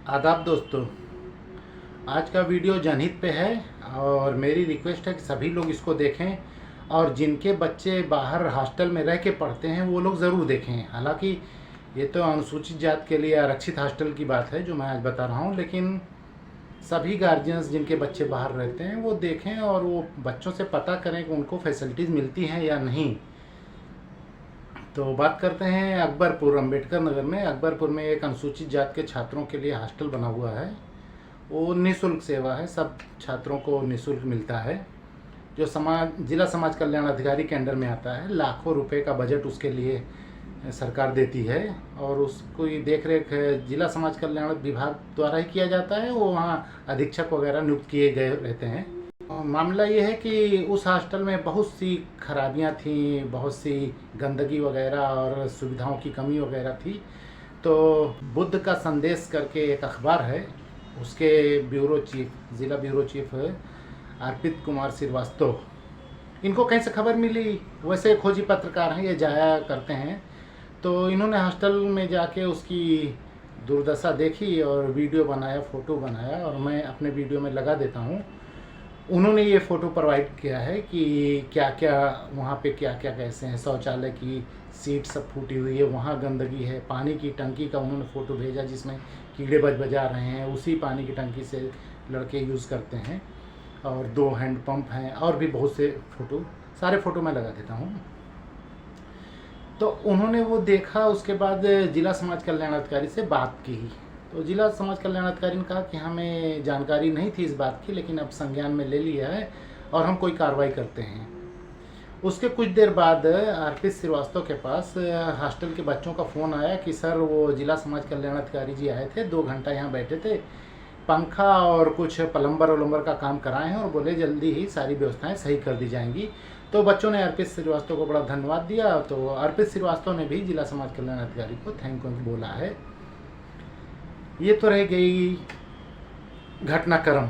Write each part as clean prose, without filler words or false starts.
आदाब दोस्तों, आज का वीडियो जनहित पे है और मेरी रिक्वेस्ट है कि सभी लोग इसको देखें और जिनके बच्चे बाहर हॉस्टल में रह के पढ़ते हैं वो लोग ज़रूर देखें। हालांकि ये तो अनुसूचित जात के लिए आरक्षित हॉस्टल की बात है जो मैं आज बता रहा हूँ, लेकिन सभी गार्जियंस जिनके बच्चे बाहर रहते हैं वो देखें और वो बच्चों से पता करें कि उनको फैसिलिटीज़ मिलती हैं या नहीं। तो बात करते हैं अकबरपुर अम्बेडकर नगर में। अकबरपुर में एक अनुसूचित जात के छात्रों के लिए हॉस्टल बना हुआ है। वो निःशुल्क सेवा है, सब छात्रों को निःशुल्क मिलता है। जो जिला समाज कल्याण अधिकारी के अंडर में आता है। लाखों रुपए का बजट उसके लिए सरकार देती है और उसको देख रेख जिला समाज कल्याण विभाग द्वारा ही किया जाता है। वो वहाँ अधीक्षक वगैरह नियुक्त किए गए रहते हैं। मामला ये है कि उस हॉस्टल में बहुत सी खराबियां थी, बहुत सी गंदगी वगैरह और सुविधाओं की कमी वगैरह थी। तो बुद्ध का संदेश करके एक अखबार है, उसके ज़िला ब्यूरो चीफ अर्पित कुमार श्रीवास्तव, इनको कहीं से खबर मिली। वैसे खोजी पत्रकार हैं, ये जाया करते हैं। तो इन्होंने हॉस्टल में जाके उसकी दुर्दशा देखी और वीडियो बनाया, फ़ोटो बनाया और मैं अपने वीडियो में लगा देता हूँ। उन्होंने ये फ़ोटो प्रोवाइड किया है कि क्या क्या वहाँ पे क्या क्या कैसे हैं। शौचालय की सीट सब फूटी हुई है, वहाँ गंदगी है। पानी की टंकी का उन्होंने फ़ोटो भेजा जिसमें कीड़े बजा रहे हैं, उसी पानी की टंकी से लड़के यूज़ करते हैं। और 2 हैंड पंप हैं और भी बहुत से फ़ोटो, सारे फ़ोटो मैं लगा देता हूँ। तो उन्होंने वो देखा, उसके बाद जिला समाज कल्याण अधिकारी से बात की। तो जिला समाज कल्याण अधिकारी ने कहा कि हमें जानकारी नहीं थी इस बात की, लेकिन अब संज्ञान में ले लिया है और हम कोई कार्रवाई करते हैं। उसके कुछ देर बाद अर्पित श्रीवास्तव के पास हॉस्टल के बच्चों का फ़ोन आया कि सर वो जिला समाज कल्याण अधिकारी जी आए थे, 2 घंटा यहाँ बैठे थे, पंखा और कुछ प्लम्बर का काम कराए हैं और बोले जल्दी ही सारी व्यवस्थाएं सही कर दी जाएंगी। तो बच्चों ने अर्पित श्रीवास्तव को बड़ा धन्यवाद दिया। तो अर्पित श्रीवास्तव ने भी जिला समाज कल्याण अधिकारी को थैंक यू बोला है। ये तो रह गई घटनाक्रम।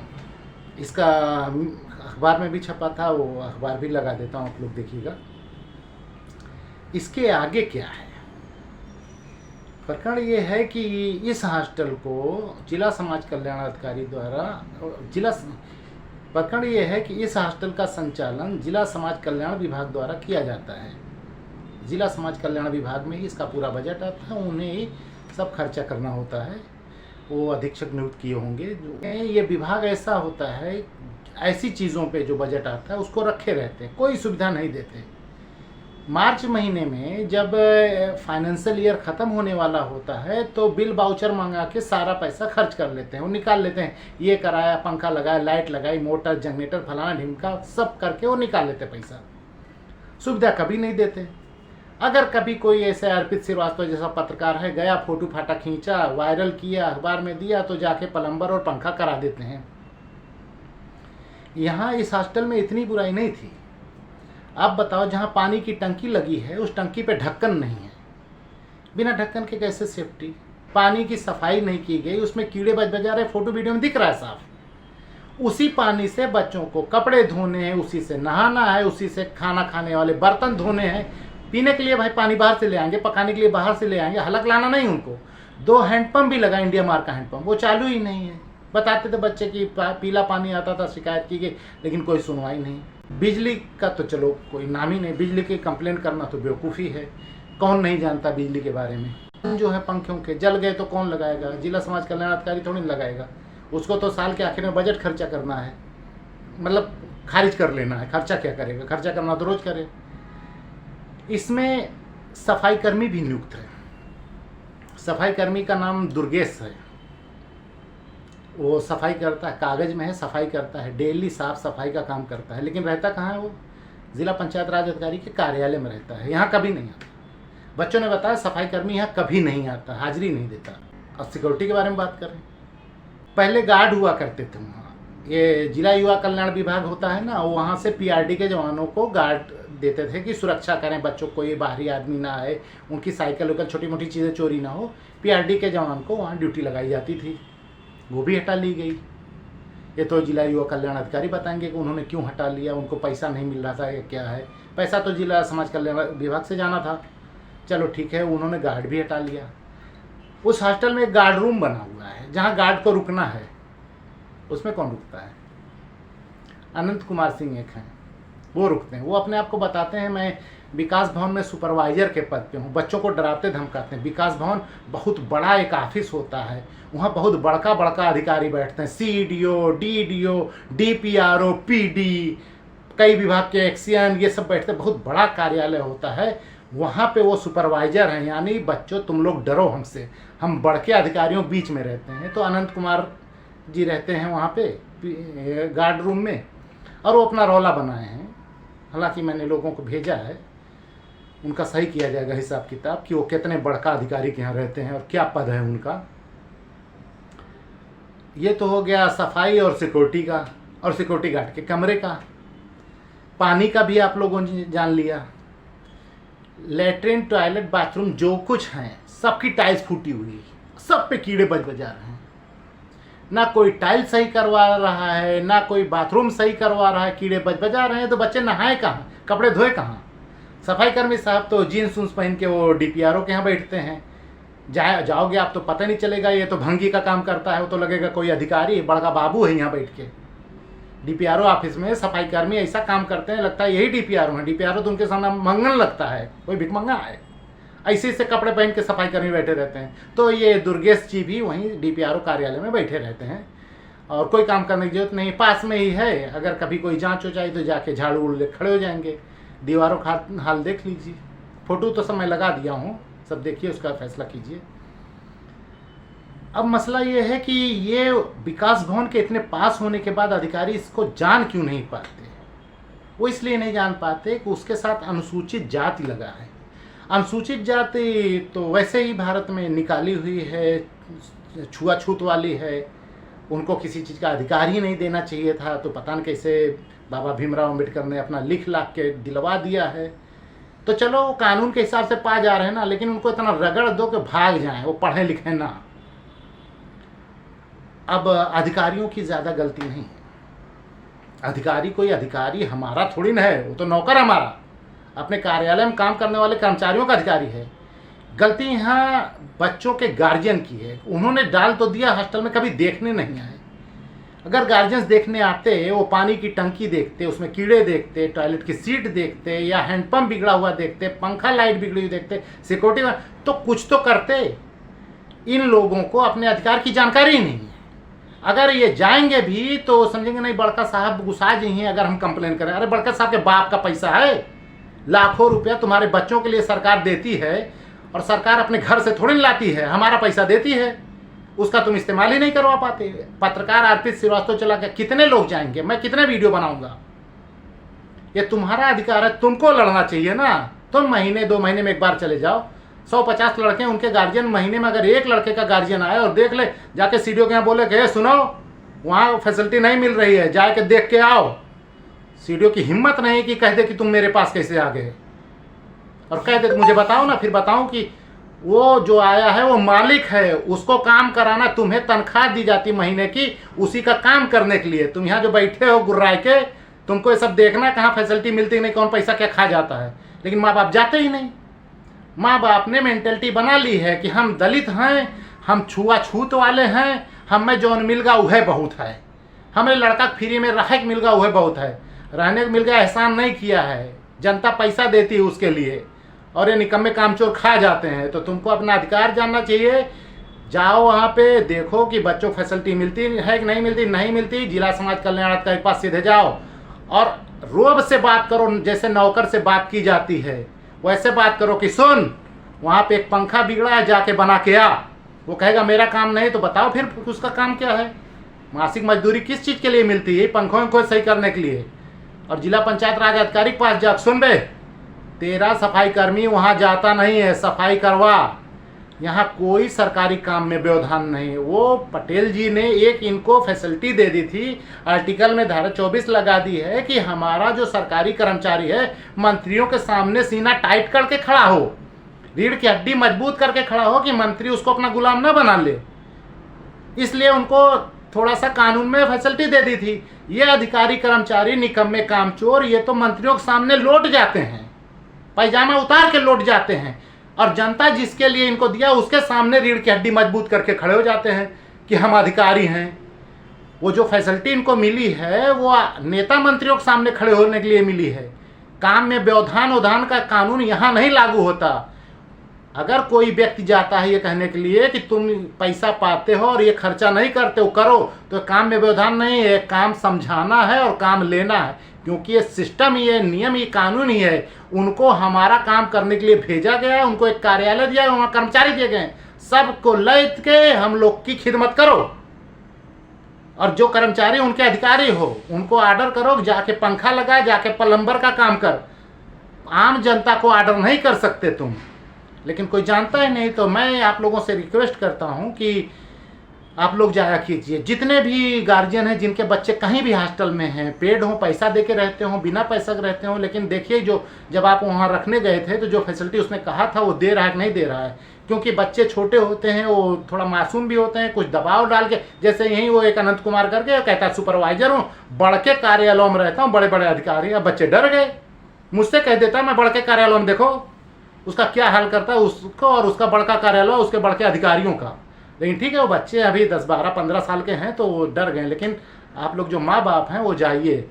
इसका अखबार में भी छपा था, वो अखबार भी लगा देता हूँ, आप लोग देखिएगा। इसके आगे क्या है? प्रकरण ये है कि इस हॉस्टल को जिला समाज कल्याण अधिकारी द्वारा प्रकरण ये है कि इस हॉस्टल का संचालन जिला समाज कल्याण विभाग द्वारा किया जाता है। जिला समाज कल्याण विभाग में ही इसका पूरा बजट आता है, उन्हें ही सब खर्चा करना होता है। वो अधीक्षक नियुक्त किए होंगे। ये विभाग ऐसा होता है, ऐसी चीज़ों पे जो बजट आता है उसको रखे रहते हैं, कोई सुविधा नहीं देते। मार्च महीने में जब फाइनेंशियल ईयर ख़त्म होने वाला होता है तो बिल बाउचर मंगा के सारा पैसा खर्च कर लेते हैं, वो निकाल लेते हैं। ये कराया, पंखा लगाया, लाइट लगाई, मोटर, जनरेटर, फलाना ढिमका सब करके वो निकाल लेते पैसा। सुविधा कभी नहीं देते। अगर कभी कोई ऐसे अर्पित श्रीवास्तव जैसा पत्रकार है, गया, फोटो फाटा खींचा, वायरल किया, अखबार में दिया, तो जाके प्लम्बर और पंखा करा देते हैं। यहाँ इस हॉस्टल में इतनी बुराई नहीं थी। आप बताओ, जहाँ पानी की टंकी लगी है उस टंकी पे ढक्कन नहीं है। बिना ढक्कन के कैसे सेफ्टी? पानी की सफाई नहीं की गई, उसमें कीड़े बजा रहे, फोटो वीडियो में दिख रहा है साफ। उसी पानी से बच्चों को कपड़े धोने हैं, उसी से नहाना है, उसी से खाना खाने वाले बर्तन धोने हैं। पीने के लिए भाई पानी बाहर से ले आएंगे, पकाने के लिए बाहर से ले आएंगे, हलक लाना नहीं उनको। 2 हैंडपम्प भी लगा, इंडिया मार्क का हैंडपम्प, वो चालू ही नहीं है। बताते थे बच्चे की पीला पानी आता था, शिकायत की गई, लेकिन कोई सुनवाई नहीं। बिजली का तो चलो कोई नाम ही नहीं, बिजली की कंप्लेंट करना तो बेवकूफ़ी है। कौन नहीं जानता बिजली के बारे में। जो है पंखों के जल गए तो कौन लगाएगा? जिला समाज कल्याण अधिकारी थोड़ी लगाएगा। उसको तो साल के आखिर में बजट खर्चा करना है, मतलब खारिज कर लेना है। खर्चा क्या करेगा? खर्चा करना तो रोज करे। इसमें सफाई कर्मी भी नियुक्त है। सफाई कर्मी का नाम दुर्गेश है। वो सफाई करता है, कागज में है, सफाई करता है, डेली साफ सफाई का काम करता है। लेकिन रहता कहाँ है? वो जिला पंचायत राज अधिकारी के कार्यालय में रहता है, यहाँ कभी नहीं आता। बच्चों ने बताया सफाई कर्मी यहाँ कभी नहीं आता, हाजिरी नहीं देता। और सिक्योरिटी के बारे में बात करें, पहले गार्ड हुआ करते थे वहाँ। ये जिला युवा कल्याण विभाग होता है ना, वहाँ से पीआरडी के जवानों को गार्ड देते थे कि सुरक्षा करें, बच्चों को ये बाहरी आदमी ना आए, उनकी साइकिल वगैरह छोटी मोटी चीज़ें चोरी ना हो। पीआरडी के जवान को वहाँ ड्यूटी लगाई जाती थी, वो भी हटा ली गई। ये तो जिला युवा कल्याण अधिकारी बताएंगे कि उन्होंने क्यों हटा लिया, उनको पैसा नहीं मिल रहा था या क्या है। पैसा तो जिला समाज कल्याण विभाग से जाना था, चलो ठीक है, उन्होंने गार्ड भी हटा लिया। उस हॉस्टल में एक गार्ड रूम बना हुआ है, जहाँ गार्ड को रुकना है उसमें कौन रुकता है? अनंत कुमार सिंह एक हैं, वो रुकते हैं। वो अपने आप को बताते हैं मैं विकास भवन में सुपरवाइजर के पद पे हूँ। बच्चों को डराते धमकाते हैं। विकास भवन बहुत बड़ा एक ऑफिस होता है, वहाँ बहुत बड़का बड़का अधिकारी बैठते हैं, CDO, DDO, DPRO, PD, कई विभाग के एक्सियन, ये सब बैठते हैं। बहुत बड़ा कार्यालय होता है। वहाँ पे वो सुपरवाइजर हैं, यानी बच्चों तुम लोग डरो हमसे, हम बड़के अधिकारियों बीच में रहते हैं। तो अनंत कुमार जी रहते हैं वहाँ पे गार्ड रूम में, और वो अपना रौला बनाए हैं। हालांकि मैंने लोगों को भेजा है, उनका सही किया जाएगा हिसाब किताब कि वो कितने बड़का अधिकारी के यहाँ रहते हैं और क्या पद है उनका। ये तो हो गया सफाई और सिक्योरिटी का, और सिक्योरिटी गार्ड के कमरे का। पानी का भी आप लोगों ने जान लिया। लेटरिन, टॉयलेट, बाथरूम जो कुछ हैं सबकी टाइल्स फूटी हुई, सब पे कीड़े बजा रहे हैं। ना कोई टाइल्स सही करवा रहा है, ना कोई बाथरूम सही करवा रहा है, कीड़े बजा रहे हैं। तो बच्चे नहाए कहाँ, कपड़े धोए कहाँ? सफाई कर्मी साहब तो जीन्स उन्स पहन के वो DPRO के यहाँ बैठते हैं। जाओगे आप तो पता नहीं चलेगा ये तो भंगी का काम करता है, वो तो लगेगा कोई अधिकारी बड़का बाबू है यहाँ बैठ के। DPRO ऑफिस में सफाई कर्मी ऐसा काम करते हैं, लगता है यही DPRO है। DPRO तो उनके सामने मंगन लगता है, कोई भिखमंगा है। ऐसे ऐसे कपड़े पहन के सफाई कर्मी बैठे रहते हैं। तो ये दुर्गेश जी भी वहीं DPRO कार्यालय में बैठे रहते हैं, और कोई काम करने की जरूरत नहीं, पास में ही है। अगर कभी कोई जांच हो जाए तो जाके झाड़ू उड़ ले खड़े हो जाएंगे। दीवारों का हाल देख लीजिए, फोटो तो सब मैं लगा दिया हूँ, सब देखिए, उसका फैसला कीजिए। अब मसला ये है कि ये विकास भवन के इतने पास होने के बाद अधिकारी इसको जान क्यों नहीं पाते? वो इसलिए नहीं जान पाते कि उसके साथ अनुसूचित जाति लगा है। अनुसूचित जाति तो वैसे ही भारत में निकाली हुई है, छुआछूत वाली है, उनको किसी चीज़ का अधिकार ही नहीं देना चाहिए था। तो पता नहीं कैसे बाबा भीमराव अम्बेडकर ने अपना लिख लाख के दिलवा दिया है। तो चलो वो कानून के हिसाब से पा जा रहे हैं ना, लेकिन उनको इतना रगड़ दो कि भाग जाएं, वो पढ़े लिखे ना। अब अधिकारियों की ज़्यादा गलती नहीं है। अधिकारी कोई अधिकारी हमारा थोड़ी ना है, वो तो नौकर हमारा, अपने कार्यालय में काम करने वाले कर्मचारियों का अधिकारी है। गलती यहाँ बच्चों के गार्जियन की है। उन्होंने डाल तो दिया हॉस्टल में, कभी देखने नहीं आए। अगर गार्जियंस देखने आते, वो पानी की टंकी देखते, उसमें कीड़े देखते, टॉयलेट की सीट देखते, या हैंडपंप बिगड़ा हुआ देखते, पंखा लाइट बिगड़ी हुई देखते, सिक्योरिटी, तो कुछ तो करते। इन लोगों को अपने अधिकार की जानकारी नहीं है। अगर ये जाएंगे भी तो समझेंगे नहीं बड़का साहब गुस्सा जी हैं अगर हम कंप्लेन करें। अरे बड़का साहब के बाप का पैसा है, लाखों रुपया तुम्हारे बच्चों के लिए सरकार देती है, और सरकार अपने घर से थोड़ी लाती है, हमारा पैसा देती है, उसका तुम इस्तेमाल ही नहीं करवा पाते। पत्रकार अर्पित श्रीवास्तव चला के कितने लोग जाएंगे, मैं कितने वीडियो बनाऊंगा? ये तुम्हारा अधिकार है, तुमको लड़ना चाहिए ना। तुम महीने 2 महीने में एक बार चले जाओ। 150 लड़के उनके गार्जियन, महीने में अगर एक लड़के का गार्जियन आए और देख ले, जाके CDO के यहाँ बोले कि सुनो वहाँ फैसिलिटी नहीं मिल रही है, जाके देख के आओ। CDO की हिम्मत नहीं कि कह दे कि तुम मेरे पास कैसे आ गए, और कह दे मुझे बताओ ना, फिर बताऊं कि वो जो आया है वो मालिक है, उसको काम कराना, तुम्हें तनख्वाह दी जाती महीने की उसी का काम करने के लिए। तुम यहाँ जो बैठे हो गुर्राए के, तुमको ये सब देखना कहाँ फैसिलिटी मिलती नहीं, कौन पैसा क्या खा जाता है। लेकिन माँ बाप जाते ही नहीं। माँ बाप ने मेंटेलिटी बना ली है कि हम दलित हैं, हम छुआछूत वाले हैं, हमें जो मिल गया वह बहुत है, हमें लड़का फ्री में रह मिल गया वह बहुत है, रहने को मिल गया एहसान नहीं किया है, जनता पैसा देती है उसके लिए, और ये निकम्मे कामचोर खा जाते हैं। तो तुमको अपना अधिकार जानना चाहिए। जाओ वहाँ पे देखो कि बच्चों को फैसिलिटी मिलती है कि नहीं मिलती। नहीं मिलती, जिला समाज कल्याण अधिकारी के पास सीधे जाओ और रोब से बात करो, जैसे नौकर से बात की जाती है वैसे बात करो कि सुन वहाँ पे एक पंखा बिगड़ा है, जाके बना के आ। वो कहेगा मेरा काम नहीं, तो बताओ फिर उसका काम क्या है। मासिक मजदूरी किस चीज़ के लिए मिलती है? पंखों को सही करने के लिए। और जिला पंचायत राज अधिकारी के पास जा, सुन बे तेरा सफाई कर्मी वहाँ जाता नहीं है, सफाई करवा। यहाँ कोई सरकारी काम में व्यवधान नहीं है। वो पटेल जी ने एक इनको फैसिलिटी दे दी थी, आर्टिकल में धारा 24 लगा दी है कि हमारा जो सरकारी कर्मचारी है मंत्रियों के सामने सीना टाइट करके खड़ा हो, रीढ़ की हड्डी मजबूत करके खड़ा हो कि मंत्री उसको अपना गुलाम ना बना ले। इसलिए उनको थोड़ा सा कानून में फैसिलिटी दे दी थी। ये अधिकारी कर्मचारी निकम्मे कामचोर, ये तो मंत्रियों के सामने लौट जाते हैं, पैजामा उतार के लौट जाते हैं, और जनता जिसके लिए इनको दिया उसके सामने रीढ़ की हड्डी मजबूत करके खड़े हो जाते हैं। कि हम अधिकारी हैं। वो जो फैसिलिटी इनको मिली है वो नेता मंत्रियों के सामने खड़े होने के लिए मिली है। काम में व्यवधान उधान का कानून यहाँ नहीं लागू होता। अगर कोई व्यक्ति जाता है ये कहने के लिए कि तुम पैसा पाते हो और ये खर्चा नहीं करते हो करो, तो काम में व्यवधान नहीं है, काम समझाना है और काम लेना है, क्योंकि ये सिस्टम ही है, नियम ही, कानून ही है। उनको हमारा काम करने के लिए भेजा गया है, उनको एक कार्यालय दिया है, वहाँ कर्मचारी दिए गए हैं, सबको लेट के हम लोग की खिदमत करो। और जो कर्मचारी उनके अधिकारी हो उनको ऑर्डर करो, जाके पंखा लगा, जाके प्लम्बर का काम कर। आम जनता को ऑर्डर नहीं कर सकते तुम, लेकिन कोई जानता ही नहीं। तो मैं आप लोगों से रिक्वेस्ट करता हूं कि आप लोग जाया कीजिए। जितने भी गार्जियन हैं जिनके बच्चे कहीं भी हॉस्टल में हैं, पेड हों, पैसा दे के रहते हों, बिना पैसा के रहते हों, लेकिन देखिए जो जब आप वहाँ रखने गए थे तो जो फैसिलिटी उसने कहा था वो दे रहा है कि नहीं दे रहा है। क्योंकि बच्चे छोटे होते हैं, वो थोड़ा मासूम भी होते हैं, कुछ दबाव डाल के, जैसे यहीं वो एक अनंत कुमार करके कहता है सुपरवाइजर हूँ, बड़ के कार्यालयों में रहता हूँ, बड़े बड़े अधिकारी। अब बच्चे डर गए, मुझसे कह देता मैं बड़ के कार्यालयों में, देखो उसका क्या हाल करता है उसको और उसका बड़का कार्यालय उसके बड़के अधिकारियों का। लेकिन ठीक है, वो बच्चे अभी 10, 12, 15 साल के हैं तो वो डर गए। लेकिन आप लोग जो माँ बाप हैं वो जाइए।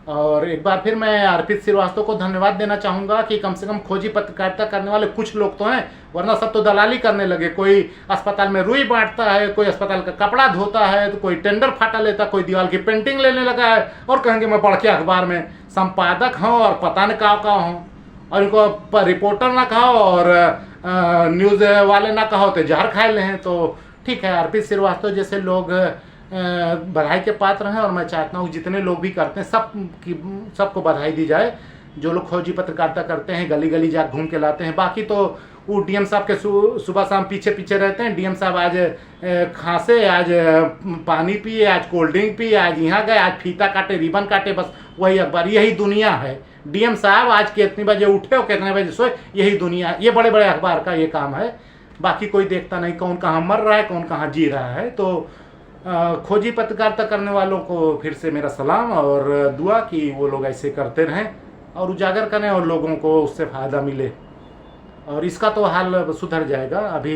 और एक बार फिर मैं अर्पित श्रीवास्तव को धन्यवाद देना चाहूँगा कि कम से कम खोजी पत्रकारिता करने वाले कुछ लोग तो हैं, वरना सब तो दलाली करने लगे। कोई अस्पताल में रुई बांटता है, कोई अस्पताल का कपड़ा धोता है, तो कोई टेंडर फाटा लेता, कोई दीवार की पेंटिंग लेने लगा है और कहेंगे मैं बड़के अखबार में संपादक हूँ और पता न का हूँ, और इनको रिपोर्टर ना कहो और न्यूज़ वाले ना कहो तो जहर खाए ले हैं। तो ठीक है, अर्पित श्रीवास्तव जैसे लोग बधाई के पात्र हैं, और मैं चाहता हूँ जितने लोग भी करते हैं सबको बधाई दी जाए। जो लोग खोजी पत्रकारिता करते हैं, गली गली जा घूम के लाते हैं। बाकी तो वो डीएम साहब के सुबह शाम पीछे पीछे रहते हैं। डीएम साहब आज खांसे, आज पानी पिए, आज कोल्ड ड्रिंक पिए, आज यहाँ गए, आज फीता काटे, रिबन काटे, बस वही अखबार, यही दुनिया है। डीएम साहब आज कितने बजे उठे और कितने बजे सोए, यही दुनिया, ये बड़े बड़े अखबार का ये काम है। बाकी कोई देखता नहीं कौन कहाँ मर रहा है, कौन कहाँ जी रहा है। तो खोजी पत्रकारिता करने वालों को फिर से मेरा सलाम और दुआ कि वो लोग ऐसे करते रहें और उजागर करें और लोगों को उससे फ़ायदा मिले। और इसका तो हाल सुधर जाएगा। अभी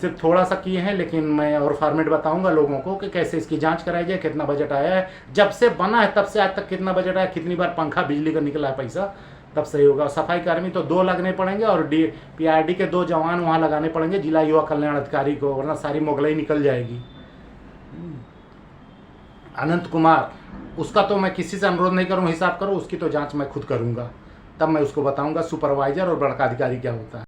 सिर्फ थोड़ा सा किए हैं, लेकिन मैं और फॉर्मेट बताऊंगा लोगों को कि कैसे इसकी जांच कराई जाए, कितना बजट आया है, जब से बना है तब से आज तक कितना बजट आया, कितनी बार पंखा बिजली का निकला है पैसा, तब सही होगा। सफाई कर्मी तो 2 लगने पड़ेंगे और PRD के 2 जवान वहाँ लगाने पड़ेंगे, जिला युवा कल्याण अधिकारी को, वरना सारी मुगलई निकल जाएगी। अनंत कुमार, उसका तो मैं किसी से अनुरोध नहीं करूँ हिसाब करो, उसकी तो जांच मैं खुद करूँगा, तब मैं उसको बताऊँगा सुपरवाइजर और बड़का अधिकारी क्या होता है।